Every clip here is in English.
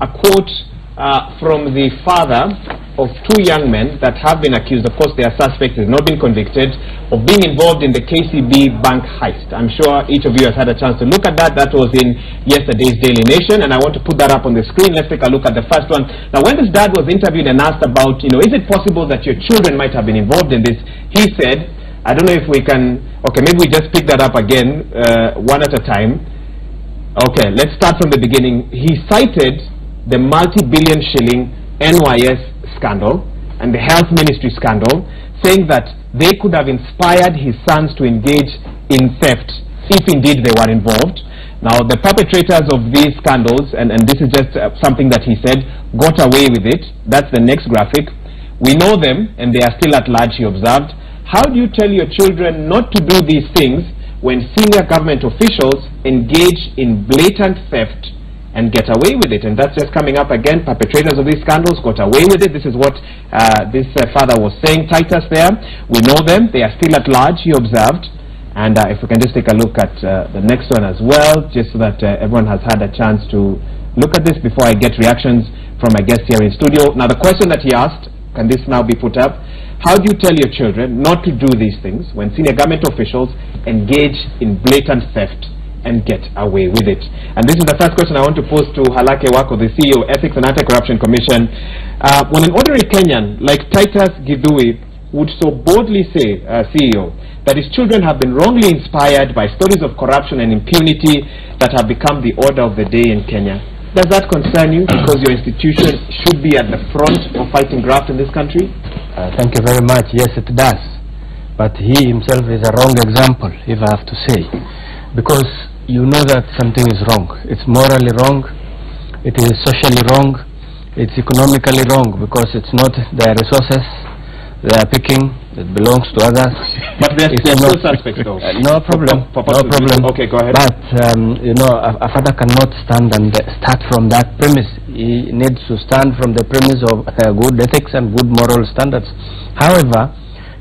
a quote from the father of two young men that have been accused. Of course, they are suspects, have not been convicted, of being involved in the KCB bank heist. I'm sure each of you has had a chance to look at that. That was in yesterday's Daily Nation, and I want to put that up on the screen. Let's take a look at the first one. Now, when this dad was interviewed and asked about, is it possible that your children might have been involved in this, he said, I don't know if we can, okay, maybe we just pick that up again, one at a time. Okay, let's start from the beginning. He cited the multi-billion shilling NYS scandal and the health ministry scandal, saying that they could have inspired his sons to engage in theft if indeed they were involved. Now, the perpetrators of these scandals, and this is just something that he said, got away with it. That's the next graphic. We know them and they are still at large, he observed. How do you tell your children not to do these things when senior government officials engage in blatant theft and get away with it? And that's just coming up again. Perpetrators of these scandals got away with it. This is what this father was saying. Titus there, we know them. They are still at large, he observed. And if we can just take a look at the next one as well, just so that everyone has had a chance to look at this before I get reactions from my guest here in studio. Now, the question that he asked, can this now be put up? How do you tell your children not to do these things when senior government officials engage in blatant theft and get away with it? And this is the first question I want to pose to Halake Wako, the CEO of Ethics and Anti-Corruption Commission. When an ordinary Kenyan like Titus Githui would so boldly say, CEO, that his children have been wrongly inspired by stories of corruption and impunity that have become the order of the day in Kenya, does that concern you, because your institution should be at the front of fighting graft in this country? Thank you very much. Yes, it does. But he himself is a wrong example, if I have to say, because you know that something is wrong. It's morally wrong, it is socially wrong, it's economically wrong, because it's not their resources they are picking, it belongs to others. But they're still suspects though. No problem, no problem. Okay, go ahead. But, a father cannot stand and start from that premise. He needs to stand from the premise of good ethics and good moral standards. However,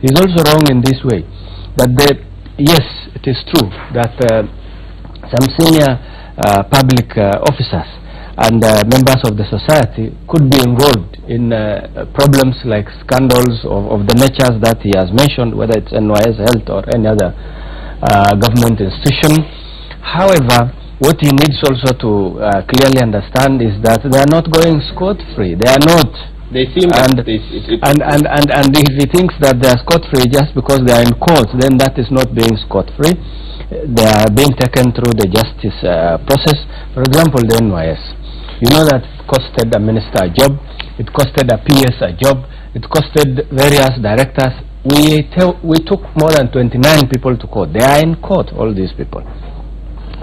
he's also wrong in this way, that yes, it is true that some senior public officers and members of the society could be involved in problems like scandals of the natures that he has mentioned, whether it's NYS Health or any other government institution. However, what he needs also to clearly understand is that they are not going scot-free. They are not. They seem and if he thinks that they are scot-free just because they are in court, then that is not being scot-free. They are being taken through the justice process. For example, the NYS. You know that it costed a minister a job, it costed a PS a job, it costed various directors. We took more than 29 people to court. They are in court, all these people.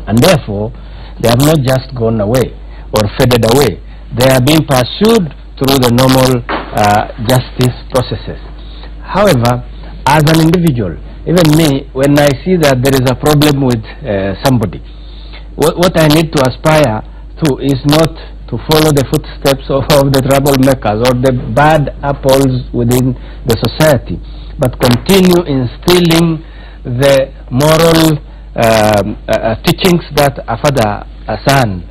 And therefore, they have not just gone away or faded away. They are being pursued through the normal justice processes. However, as an individual, even me, when I see that there is a problem with somebody, what I need to aspire to is not to follow the footsteps of the troublemakers or the bad apples within the society, but continue instilling the moral teachings that a father, a son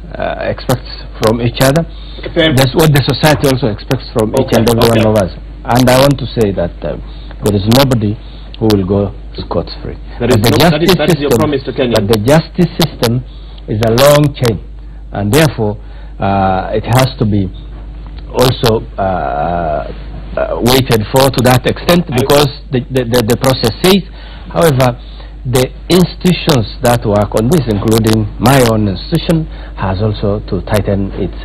expects from each other. That's what the society also expects from each and every one of us. And I want to say that there is nobody who will go scot-free. That is your promise to Kenya. But the justice system is a long chain, and therefore it has to be also waited for to that extent, because the process says. However, the institutions that work on this, including my own institution, has also to tighten its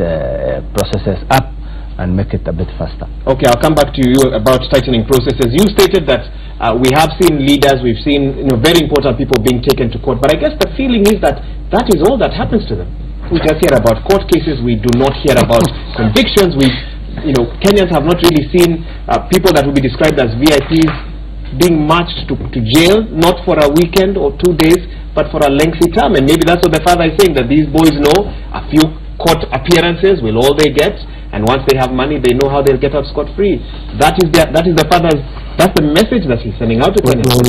processes up and make it a bit faster. Okay, I'll come back to you about tightening processes. You stated that we have seen leaders, we've seen very important people being taken to court, but I guess the feeling is that that is all that happens to them. We just hear about court cases, we do not hear about convictions. Kenyans have not really seen people that would be described as VIPs being marched to jail, not for a weekend or 2 days, but for a lengthy term. And maybe that's what the father is saying, that these boys know a few court appearances will all they get, and once they have money, they know how they'll get out scot-free. That's the message that he's sending out to Kenyans.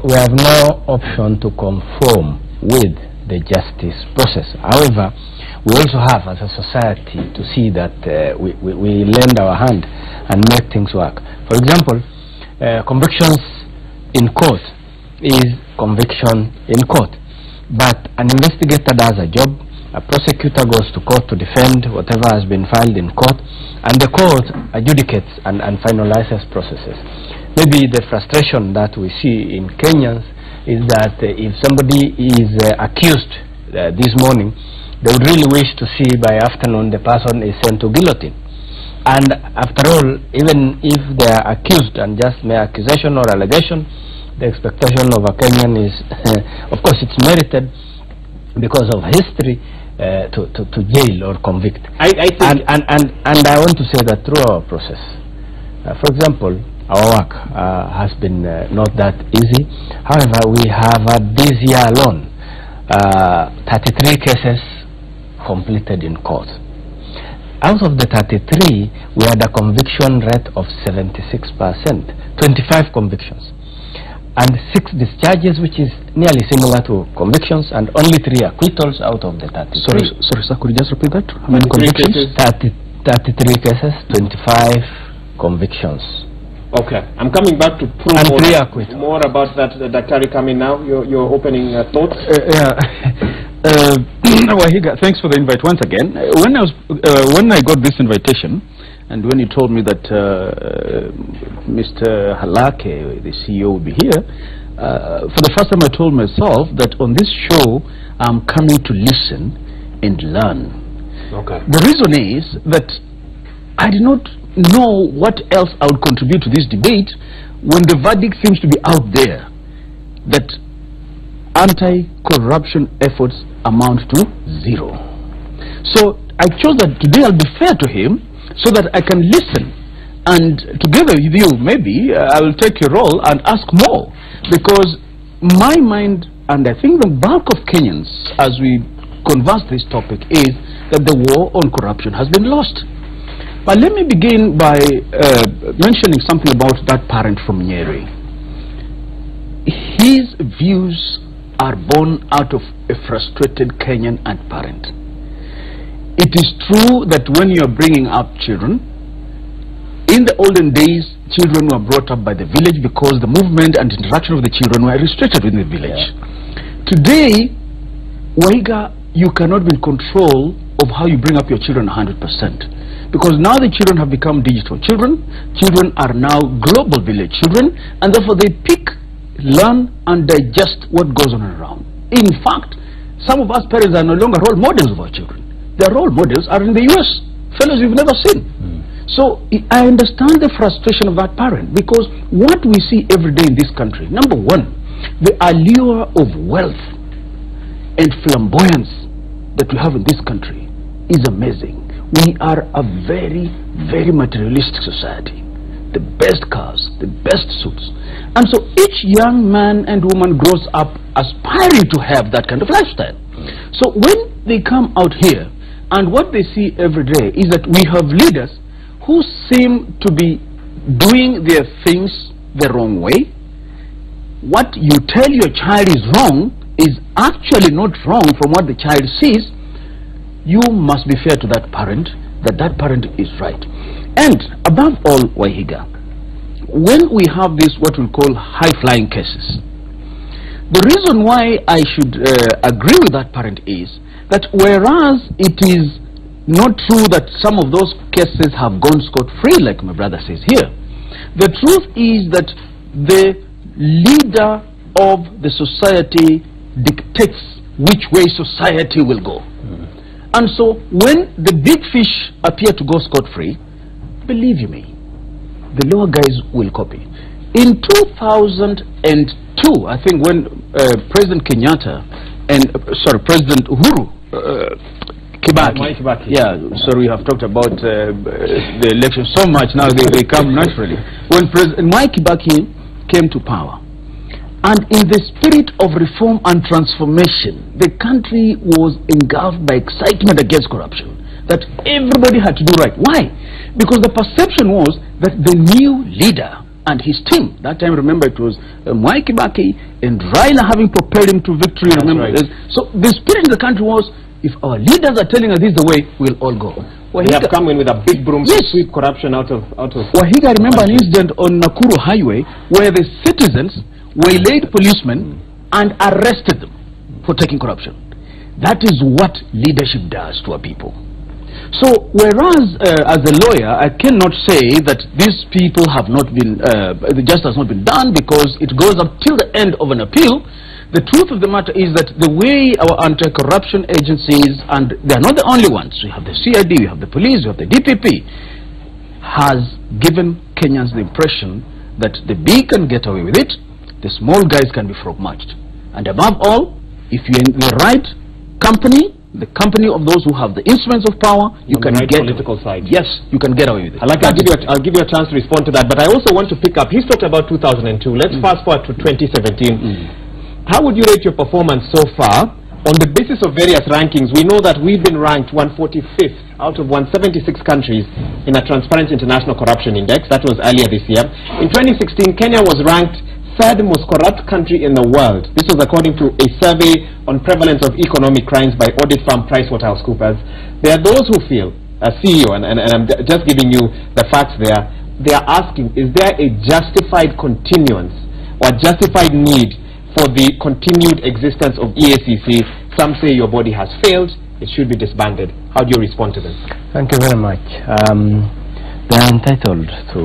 We have no option to conform with the justice process. However, we also have as a society to see that we lend our hand and make things work. For example, convictions in court is conviction in court, but an investigator does a job, a prosecutor goes to court to defend whatever has been filed in court, and the court adjudicates and finalizes processes. Maybe the frustration that we see in Kenyans is that if somebody is accused this morning, they would really wish to see by afternoon the person is sent to guillotine. And after all, even if they are accused and just mere accusation or allegation, the expectation of a Kenyan is, of course it's merited because of history, to jail or convict. I think and I want to say that through our process, for example, our work has been not that easy. However, we have this year alone 33 cases completed in court. Out of the 33, we had a conviction rate of 76%, 25 convictions, and 6 discharges, which is nearly similar to convictions, and only 3 acquittals out of the 33. Sorry, sir, could you just repeat that? How many convictions? 33 cases, 25 convictions. Okay, I'm coming back to prove and 3 acquittals. More about that, Daktari, coming now. Your opening thoughts? Wahiga, thanks for the invite once again. When I got this invitation, and when you told me that Mr. Halake, the CEO, would be here, for the first time I told myself that on this show I'm coming to listen and learn. Okay. The reason is that I did not know what else I would contribute to this debate when the verdict seems to be out there that anti-corruption efforts amount to 0. So I chose that today I'll be fair to him so that I can listen, and together with you maybe I will take your role and ask more, because my mind, and I think the bulk of Kenyans as we converse this topic, is that the war on corruption has been lost. But let me begin by mentioning something about that parent from Nyeri. His views are born out of a frustrated Kenyan and parent. It is true that when you are bringing up children, in the olden days, children were brought up by the village because the movement and interaction of the children were restricted within the village. Yeah. Today, Wahiga, you cannot be in control of how you bring up your children 100%. Because now the children have become digital children. Children are now global village children, and therefore they pick, learn, and digest what goes on around. In fact, some of us parents are no longer role models of our children. Their role models are in the US, fellows we've never seen. So I understand the frustration of that parent, because what we see every day in this country, number one, the allure of wealth and flamboyance that we have in this country is amazing. We are a very, very materialistic society. The best cars, the best suits. And so each young man and woman grows up aspiring to have that kind of lifestyle. So when they come out here, and what they see every day is that we have leaders who seem to be doing their things the wrong way. What you tell your child is wrong is actually not wrong from what the child sees. You must be fair to that parent, that parent is right. And above all, Wahiga, when we have this what we call high-flying cases, the reason why I should agree with that parent is that whereas it is not true that some of those cases have gone scot-free, like my brother says here, the truth is that the leader of the society dictates which way society will go. And so when the big fish appear to go scot-free, believe you me, the lower guys will copy. In 2002, I think, when President Kenyatta and President Uhuru Kibaki, yeah, so we have talked about the election so much now, they come naturally. When President Kibaki came to power, and in the spirit of reform and transformation, the country was engulfed by excitement against corruption, that everybody had to do right. Why? Because the perception was that the new leader and his team, that time remember it was Mwai Kibaki and Raila having propelled him to victory. Remember, right. So the spirit in the country was, if our leaders are telling us this is the way, we'll all go. They have come in with a big broom to Yes. sweep corruption out of. Wahiga, I remember an incident on Nakuru Highway where the citizens waylaid policemen and arrested them for taking corruption. That is what leadership does to our people. So, whereas as a lawyer, I cannot say that these people have not been, the justice has not been done because it goes up till the end of an appeal. The truth of the matter is that the way our anti-corruption agencies, and they are not the only ones, we have the CID, we have the police, we have the DPP, has given Kenyans the impression that the big can get away with it, the small guys can be frog-marched. And above all, if you're in the right company, the company of those who have the instruments of power, you can right get political side. Yes, you can get away with it. I'll give you a chance to respond to that, but I also want to pick up. He's talked about 2002. Let's fast forward to 2017. How would you rate your performance so far? On the basis of various rankings, we know that we've been ranked 145th out of 176 countries in a Transparency International Corruption Index. That was earlier this year. In 2016, Kenya was ranked third most corrupt country in the world. This was according to a survey on prevalence of economic crimes by audit firm PricewaterhouseCoopers. There are those who feel, CEO, and I'm just giving you the facts there, they are asking, is there a justified continuance or justified need for the continued existence of EACC? Some say your body has failed, it should be disbanded. How do you respond to this? Thank you very much. They are entitled to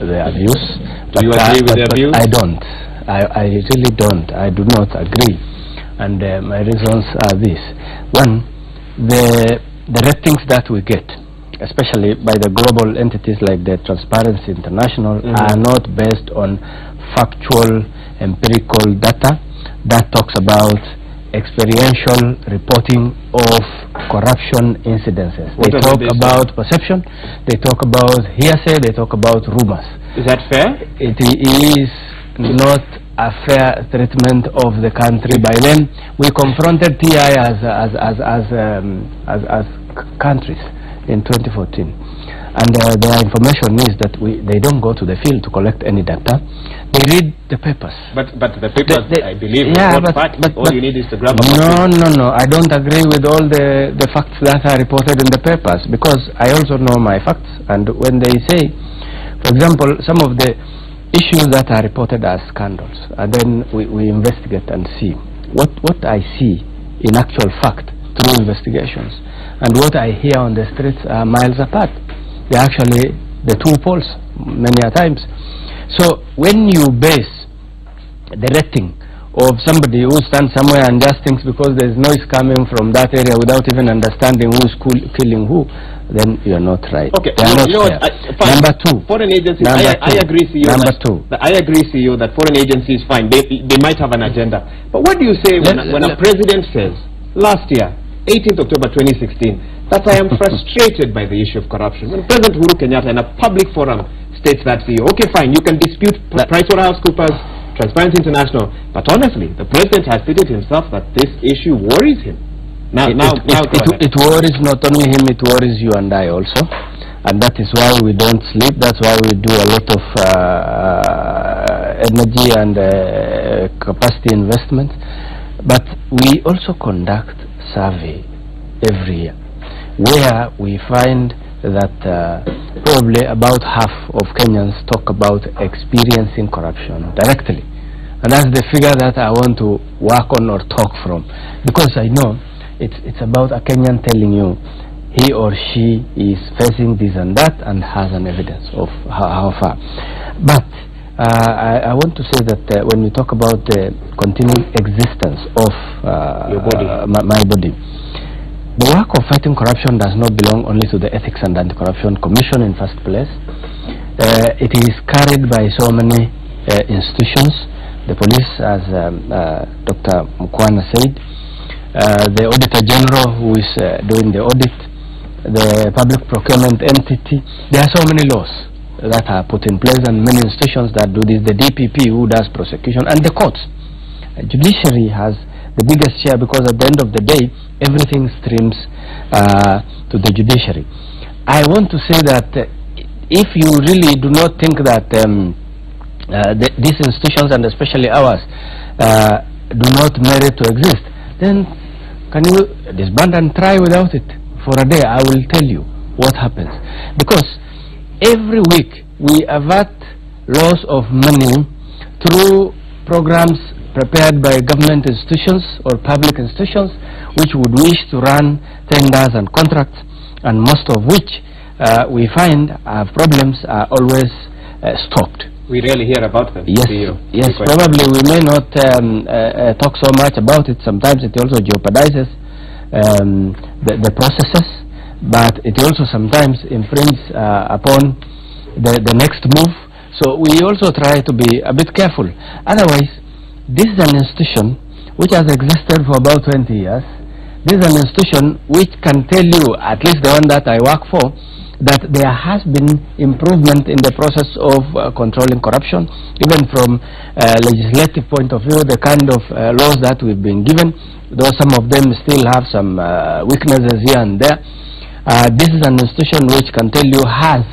the abuse. Do you agree with the abuse? I don't. I really don't. I do not agree. And my reasons are this. One, the ratings that we get, especially by the global entities like the Transparency International, are not based on factual, empirical data that talks about experiential reporting of corruption incidences. They talk about perception, they talk about hearsay, they talk about rumors. Is that fair? It is not a fair treatment of the country. By then, we confronted TI as countries in 2014. And their information is that they don't go to the field to collect any data. They read the papers. But the papers, I believe, all you need is to grab a No. I don't agree with all the facts that are reported in the papers, because I also know my facts. And when they say, for example, some of the issues that are reported as scandals, and then we investigate and see what I see in actual fact through investigations, and what I hear on the streets are miles apart. They're actually the two poles many a times. So when you base the rating of somebody who stands somewhere and just thinks because there's noise coming from that area without even understanding who's killing who, then you're not right. Okay, Number two, foreign agencies. I agree, CEO. I agree, CEO, that foreign agencies, fine, they might have an agenda. But what do you say when a president says last year, 18th October 2016, that I am frustrated by the issue of corruption? When President Uhuru Kenyatta in a public forum states that, CEO, okay, fine, you can dispute PricewaterhouseCoopers, Transparency International, but honestly, the president has stated himself that this issue worries him. It worries not only him, it worries you and I also. And that is why we don't sleep. That's why we do a lot of energy and capacity investment. But we also conduct survey every year, where we find that probably about half of Kenyans talk about experiencing corruption directly. And that's the figure that I want to work on or talk from, because I know it's about a Kenyan telling you he or she is facing this and that and has an evidence of how far. But I want to say that when we talk about the continuing existence of your body, my body, the work of fighting corruption does not belong only to the Ethics and Anti-Corruption Commission in first place. It is carried by so many institutions. The police, as Dr. Mukwana said, the Auditor General who is doing the audit, the public procurement entity. There are so many laws that are put in place and many institutions that do this, the DPP who does prosecution, and the courts. Judiciary has the biggest share, because at the end of the day, everything streams to the judiciary. I want to say that if you really do not think that these institutions, and especially ours, do not merit to exist, then can you disband and try without it for a day? I will tell you what happens. Because every week we avert loss of money through programs prepared by government institutions or public institutions which would wish to run tenders and contracts, and most of which we find problems are always stopped. We rarely hear about them. Yes, yes. Probably we may not talk so much about it. Sometimes it also jeopardizes the processes, but it also sometimes infringes upon the next move. So we also try to be a bit careful. Otherwise, this is an institution which has existed for about 20 years. This is an institution which can tell you, at least the one that I work for, that there has been improvement in the process of controlling corruption, even from a legislative point of view, the kind of laws that we've been given, though some of them still have some weaknesses here and there. This is an institution which can tell you has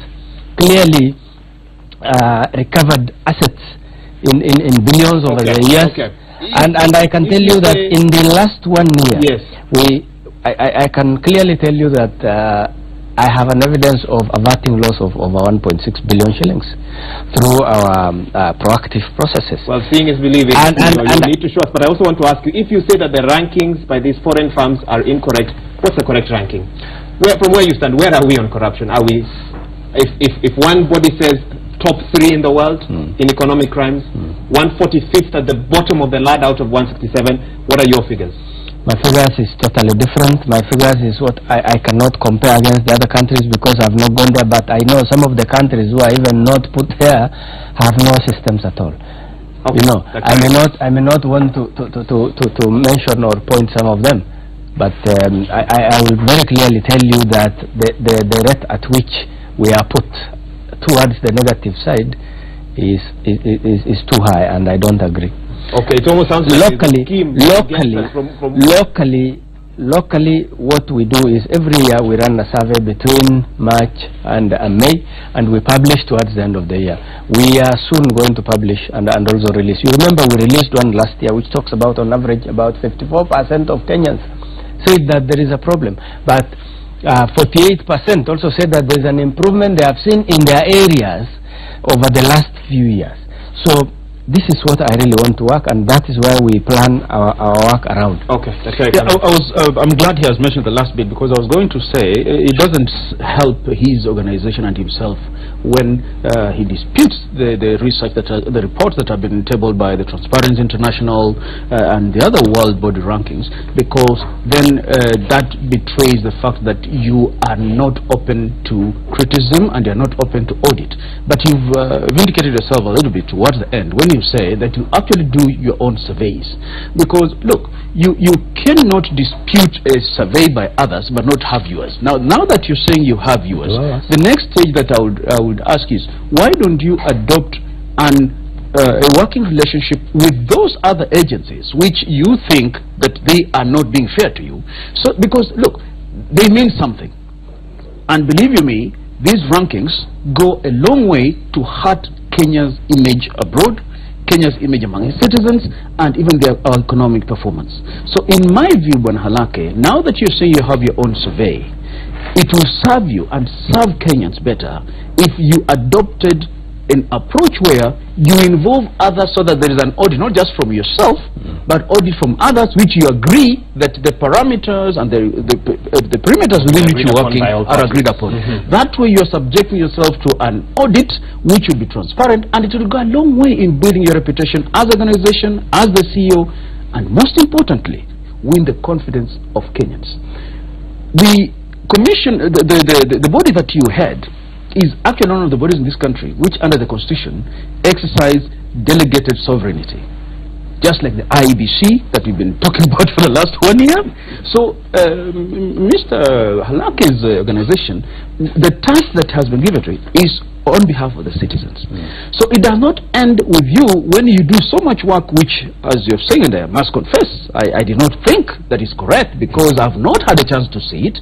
clearly recovered assets in billions over the years. Okay. And I can tell you that in the last 1 year, yes, I can clearly tell you that I have an evidence of averting loss of over 1.6 billion shillings through our proactive processes. Well, seeing is believing. You need to show us. But I also want to ask you, if you say that the rankings by these foreign firms are incorrect, what's the correct ranking? From where you stand, where are we on corruption? Are we, if one body says top 3 in the world in economic crimes, 145th at the bottom of the ladder out of 167, what are your figures? My figures is totally different. My figures is what I cannot compare against the other countries because I've not gone there, but I know some of the countries who are even not put there have no systems at all. Okay. You know, I may not want to mention or point some of them, but I will very clearly tell you that the rate at which we are put towards the negative side is too high, and I don't agree. Okay, it almost sounds like locally what we do is every year we run a survey between March and May, and we publish towards the end of the year. We are soon going to publish and also release. You remember we released one last year which talks about, on average, about 54% of Kenyans said that there is a problem, but 48% also said that there is an improvement they have seen in their areas over the last few years. So this is what I really want to work, and that is where we plan our work around. Okay, I'm glad he has mentioned the last bit, because I was going to say it doesn't help his organization and himself when he disputes the research the reports that have been tabled by the Transparency International and the other world body rankings, because then that betrays the fact that you are not open to criticism and you are not open to audit. But you've vindicated yourself a little bit towards the end when you say that you actually do your own surveys, because look, you cannot dispute a survey by others but not have yours. Now that you're saying you have yours, the next stage that I would ask is, why don't you adopt a working relationship with those other agencies which you think that they are not being fair to you? So, because look, they mean something, and believe you me, these rankings go a long way to hurt Kenya's image abroad, Kenya's image among its citizens, and even their economic performance. So in my view, Bwana Halake, now that you're saying you have your own survey, it will serve you and serve Kenyans better if you adopted an approach where you involve others, so that there is an audit, not just from yourself, but audit from others, which you agree that the parameters and the perimeters within which you're working are agreed upon. That way you're subjecting yourself to an audit which will be transparent, and it will go a long way in building your reputation as an organization, as the CEO, and most importantly, win the confidence of Kenyans. The commission, the body that you had, is actually one of the bodies in this country which, under the Constitution, exercise delegated sovereignty, just like the IEBC that we've been talking about for the last 1 year. So Mr. Halake's organization, the task that has been given to it is on behalf of the citizens. So it does not end with you when you do so much work, which, as you're saying, and I must confess, I did not think that is correct, because I've not had a chance to see it.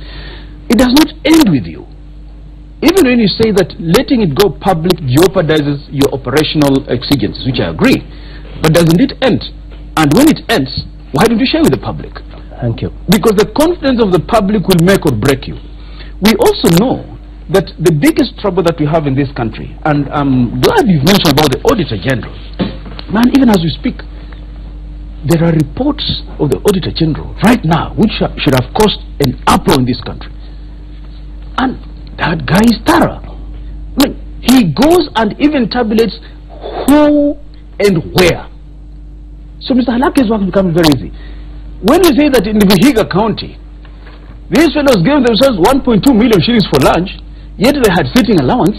It does not end with you. Even when you say that letting it go public jeopardizes your operational exigencies, which I agree, but doesn't it end? And when it ends, why don't you share with the public? Thank you. Because the confidence of the public will make or break you. We also know that the biggest trouble that we have in this country, and I'm glad you've mentioned about the Auditor General. Man, even as we speak, there are reports of the Auditor General right now which should have caused an uproar in this country. And that guy is thorough. I mean, he goes and even tabulates who and where. So Mr. Halake's work becomes very easy. When we say that in the Vihiga County, these fellows gave themselves 1.2 million shillings for lunch, yet they had sitting allowance.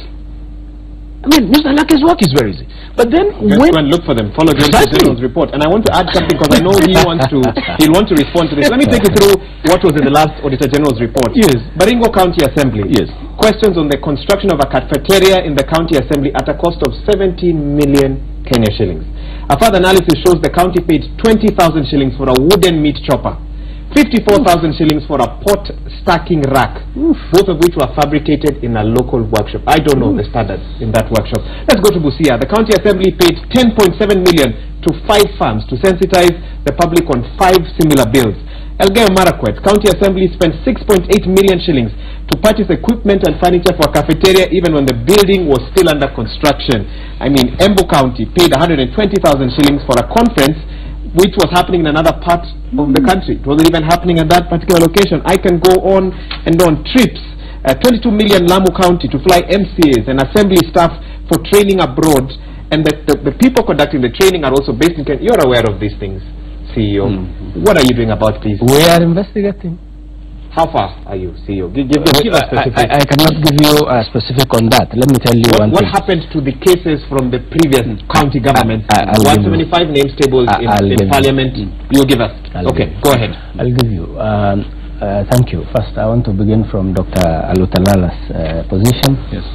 I mean, Mr. Halake's work is very easy. But then go and look for them. Follow the Auditor General's report. And I want to add something because I know he'll want to respond to this. Let me take you through what was in the last Auditor General's report. Yes. Baringo County Assembly. Yes. Questions on the construction of a cafeteria in the County Assembly at a cost of 17 million Kenya shillings. A further analysis shows the county paid 20,000 shillings for a wooden meat chopper, 54,000 shillings for a pot stacking rack, both of which were fabricated in a local workshop. I don't know the standards in that workshop. Let's go to Busia. The County Assembly paid 10.7 million to 5 farms to sensitize the public on 5 similar bills. Elgeyo Marakwet, County Assembly spent 6.8 million shillings to purchase equipment and furniture for a cafeteria even when the building was still under construction. I mean, Embu County paid 120,000 shillings for a conference which was happening in another part of the country. It wasn't even happening at that particular location. I can go on and on. Trips, 22 million Lamu County to fly MCAs and assembly staff for training abroad, and the people conducting the training are also based in Kenya. You're aware of these things, CEO. What are you doing about this? We are investigating. How far are you, CEO? Give us specific. I cannot give you a specific on that. Let me tell you one what thing. What happened to the cases from the previous county government? 175 names tabled in Parliament. You give us. Okay, go ahead. I'll give you. Thank you. First, I want to begin from Dr. Alutalala's position. Yes.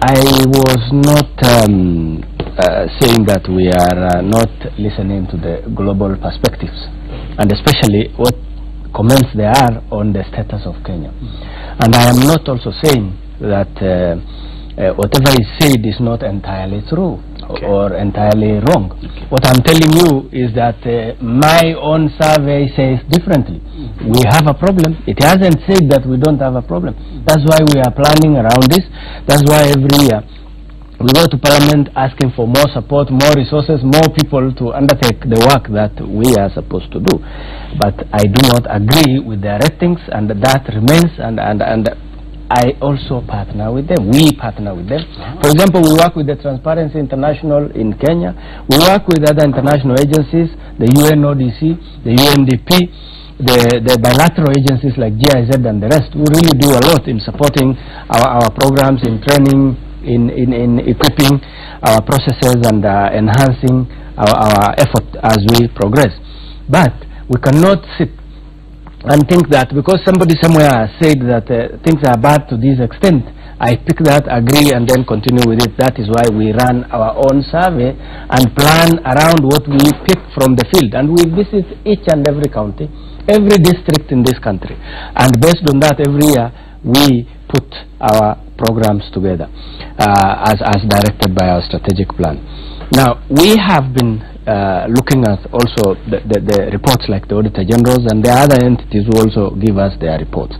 I was not saying that we are not listening to the global perspectives, and especially what comments there are on the status of Kenya. And I am not also saying that whatever is said is not entirely true or entirely wrong. What I'm telling you is that my own survey says differently. We have a problem. It hasn't said that we don't have a problem. That's why we are planning around this. That's why every year we go to Parliament asking for more support, more resources, more people to undertake the work that we are supposed to do. But I do not agree with their ratings, and that remains, and I also partner with them. We partner with them. For example, we work with the Transparency International in Kenya. We work with other international agencies, the UNODC, the UNDP, the bilateral agencies like GIZ and the rest. We really do a lot in supporting our programs, in training, in equipping our processes and enhancing our effort as we progress. But we cannot sit and think that because somebody somewhere said that things are bad to this extent, I pick that, agree, and then continue with it. That is why we run our own survey and plan around what we pick from the field. And we visit each and every county, every district in this country. And based on that, every year we put our programs together as directed by our strategic plan. Now, we have been looking at also the reports like the Auditor Generals, and the other entities who also give us their reports.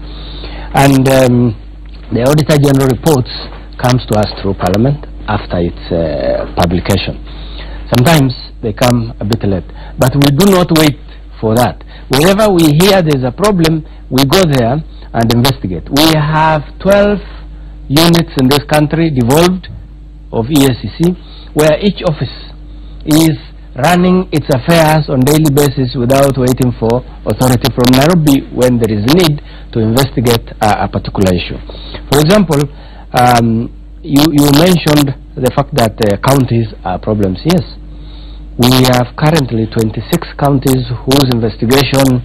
And the Auditor General reports comes to us through Parliament after its publication. Sometimes they come a bit late, but we do not wait for that. Whenever we hear there's a problem, we go there and investigate. We have 12 units in this country devolved of EACC, where each office is running its affairs on daily basis without waiting for authority from Nairobi when there is need to investigate a particular issue. For example, you mentioned the fact that counties are problems. Yes, we have currently 26 counties whose investigation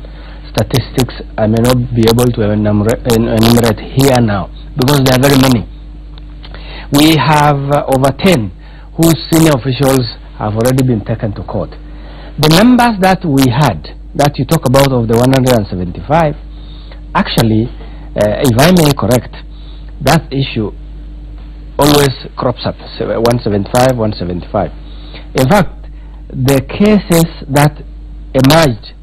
statistics I may not be able to enumerate here now because there are very many. We have over 10 whose senior officials have already been taken to court. The numbers that we had, that you talk about of the 175, actually, if I may correct, that issue always crops up, 175, 175. In fact, the cases that emerged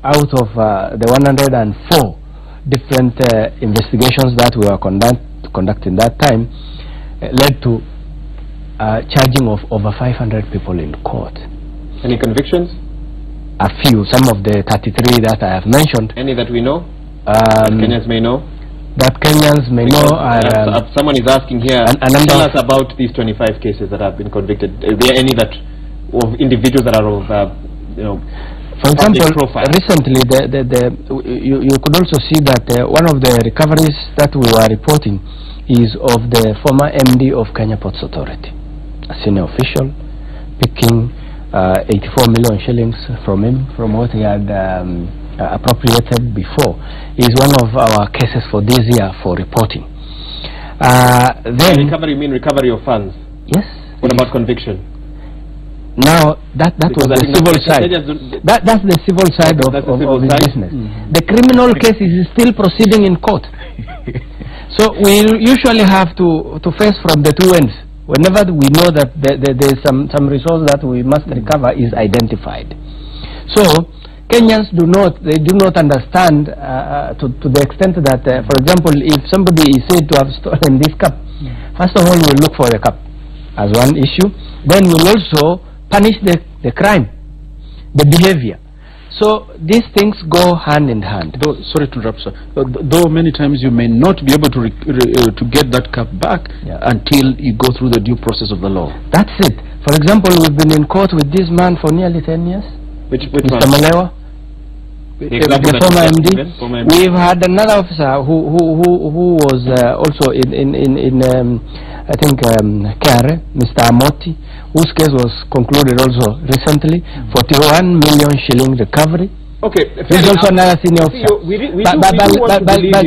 out of the 104 different investigations that we were conducting that time led to charging of over 500 people in court. Any convictions? A few, some of the 33 that I have mentioned. Any that we know? That Kenyans may know? That Kenyans may know are... someone is asking here, tell us about these 25 cases that have been convicted. Is there any that of individuals that are of, for example, recently you could also see that one of the recoveries that we were reporting is of the former MD of Kenya Ports Authority, a senior official, picking 84 million shillings from him, from what he had appropriated before, is one of our cases for this year for reporting. Then recovery, you mean recovery of funds? Yes. What about conviction? Now that was the civil side. That's the civil side of the business. The criminal case is still proceeding in court. So we usually have to face from the two ends. Whenever we know that there is some resource that we must recover is identified. So Kenyans do not understand to the extent that, for example, if somebody is said to have stolen this cup, first of all we'll look for the cup as one issue. Then we'll also punish the crime, the behavior. So these things go hand in hand. Though, sorry to interrupt, sir. Though many times you may not be able to get that cup back until you go through the due process of the law. That's it. For example, we've been in court with this man for nearly 10 years. Which Mr. Malewa, the former MD. We've had another officer who was also in I think Kare, Mr. Amoti, whose case was concluded also recently, 41 million shilling recovery. Okay, there's also another senior officer.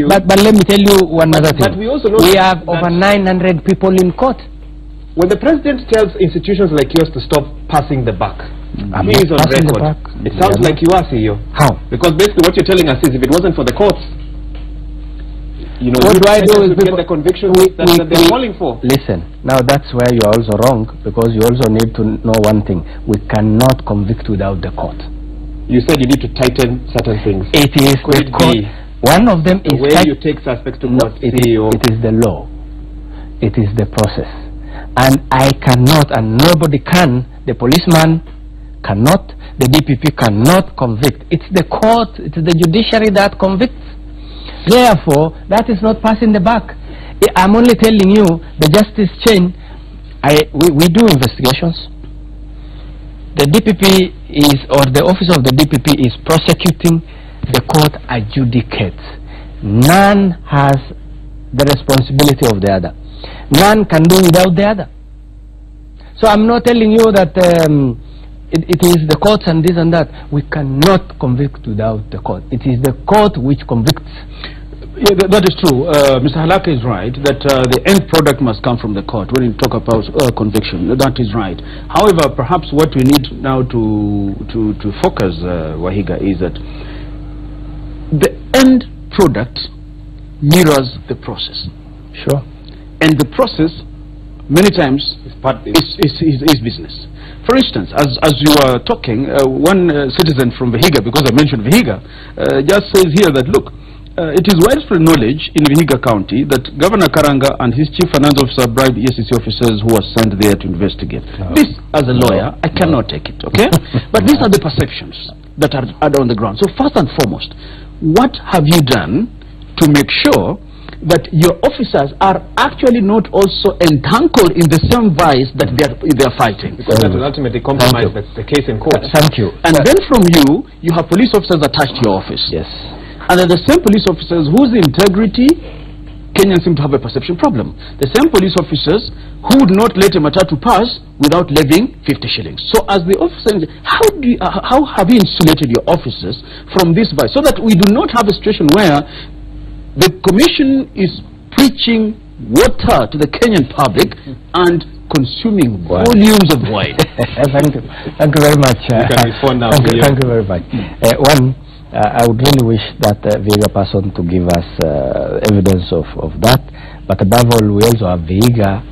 But let me tell you one other thing. We have over 900 people in court. When the president tells institutions like yours to stop passing the buck, he is on record. It sounds like you are, CEO. How? Because basically what you're telling us is if it wasn't for the courts, what do I do is get the conviction that they're calling for. Listen, now that's where you're also wrong, because you also need to know one thing. We cannot convict without the court. You said you need to tighten certain things. It is the court. One of them is the way you take suspects to court. It is the law. It is the process. And I cannot, and nobody can, the policeman cannot, the DPP cannot convict. It's the court, it's the judiciary that convicts. Therefore, that is not passing the buck. I'm only telling you, the justice chain, we do investigations. The DPP is, or the office of the DPP is prosecuting, the court adjudicates. None has the responsibility of the other. None can do without the other. So I'm not telling you that it is the courts and this and that. We cannot convict without the court. It is the court which convicts. Yeah, that is true. Mr. Halaka is right that the end product must come from the court when you talk about conviction. That is right. However, perhaps what we need now to focus, Wahiga, is that the end product mirrors the process. Sure. And the process, many times, is business. For instance, as you are talking, one citizen from Vihiga, because I mentioned Vihiga, just says here that, look, it is widespread knowledge in Vihiga County that Governor Karanga and his chief finance officer bribed ESCC officers who were sent there to investigate. No. This, as a lawyer, I cannot take it, okay? But these are the perceptions that are on the ground. So first and foremost, what have you done to make sure that your officers are actually not also entangled in the same vice that they are fighting? Because that will ultimately compromise the case in court. Thank you. And then from you have police officers attached to your office. Yes. And then the same police officers whose integrity Kenyans seem to have a perception problem. The same police officers who would not let a matatu pass without levying 50 shillings. So as the officer, how have you insulated your officers from this vice so that we do not have a situation where the commission is preaching water to the Kenyan public and consuming volumes of wine? Thank you very much. You can respond now. Thank you very much. I would really wish that Vihiga person to give us evidence of that. But above all, we also have Vihiga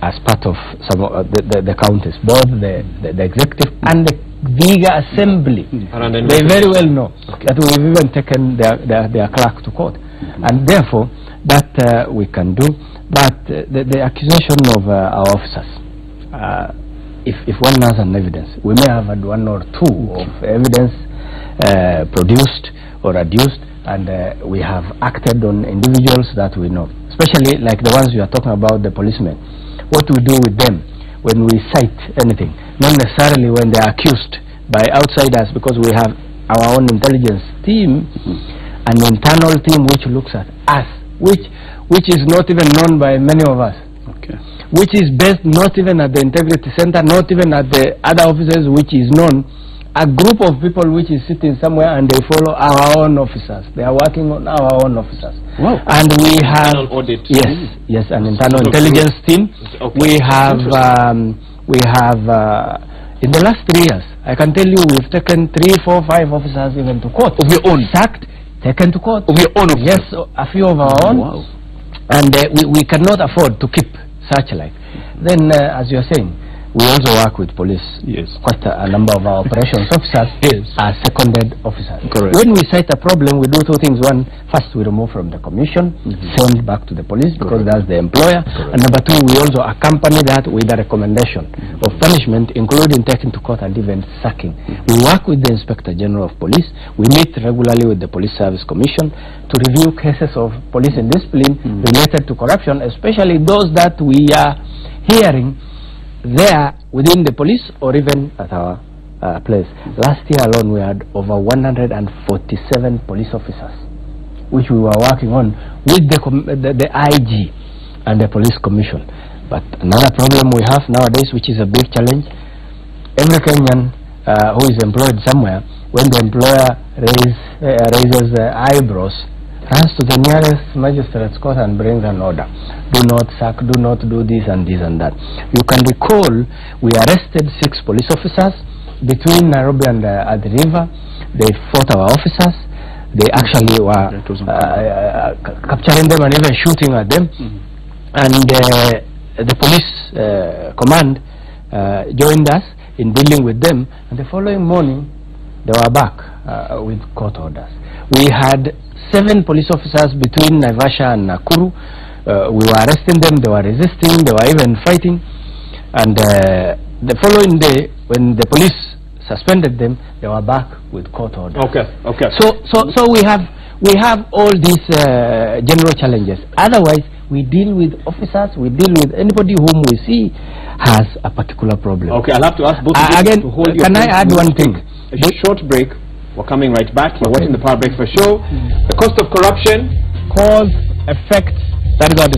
as part of some of the counties, both the executive and the bigger assembly. They very well know that we've even taken their clerk to court. And therefore, that we can do. But the accusation of our officers, if one has an evidence, we may have had one or two of evidence produced or adduced, and we have acted on individuals that we know, especially like the ones you are talking about, the policemen. What we do with them when we cite anything, not necessarily when they are accused by outsiders, because we have our own intelligence team, an internal team which looks at us, which is not even known by many of us, which is based not even at the Integrity Center, not even at the other offices, which is known, a group of people which is sitting somewhere and they follow our own officers. They are working on our own officers. Wow. And we have audit. Yes, an internal intelligence team. We have in the last 3 years, I can tell you, we've taken 3, 4, 5 officers even to court. Of your own? Sacked, taken to court. Of your own officers? Yes, a few of our own. Wow. And we cannot afford to keep such like. Then, as you're saying, we also work with police. Yes. Quite a number of our operations officers are seconded officers. Correct. When we cite a problem, we do 2 things. One, first we remove from the commission, send back to the police, because that's the employer. And number 2, we also accompany that with a recommendation of punishment, including taking to court and even sacking. We work with the Inspector General of Police. We meet regularly with the Police Service Commission to review cases of police indiscipline related to corruption, especially those that we are hearing there within the police or even at our place. Last year alone we had over 147 police officers which we were working on with the IG and the police commission. But another problem we have nowadays, which is a big challenge, every Kenyan who is employed somewhere, when the employer raises eyebrows, runs to the nearest magistrate's court and brings an order. Do not sack, do not do this and this and that. You can recall we arrested 6 police officers between Nairobi and the river. They fought our officers. They actually were capturing them and even shooting at them. And the police command joined us in dealing with them. And the following morning, they were back with court orders. We had 7 police officers between Naivasha and Nakuru. We were arresting them, they were resisting, they were even fighting. And the following day, when the police suspended them, they were back with court orders. So we have all these general challenges. Otherwise, we deal with officers, we deal with anybody whom we see has a particular problem. Okay, I'll have to ask both of you again, to hold your can I add one thing? A short break. We're coming right back. You're watching the Power Breakfast Show. The cost of corruption. Cause, effect, that is what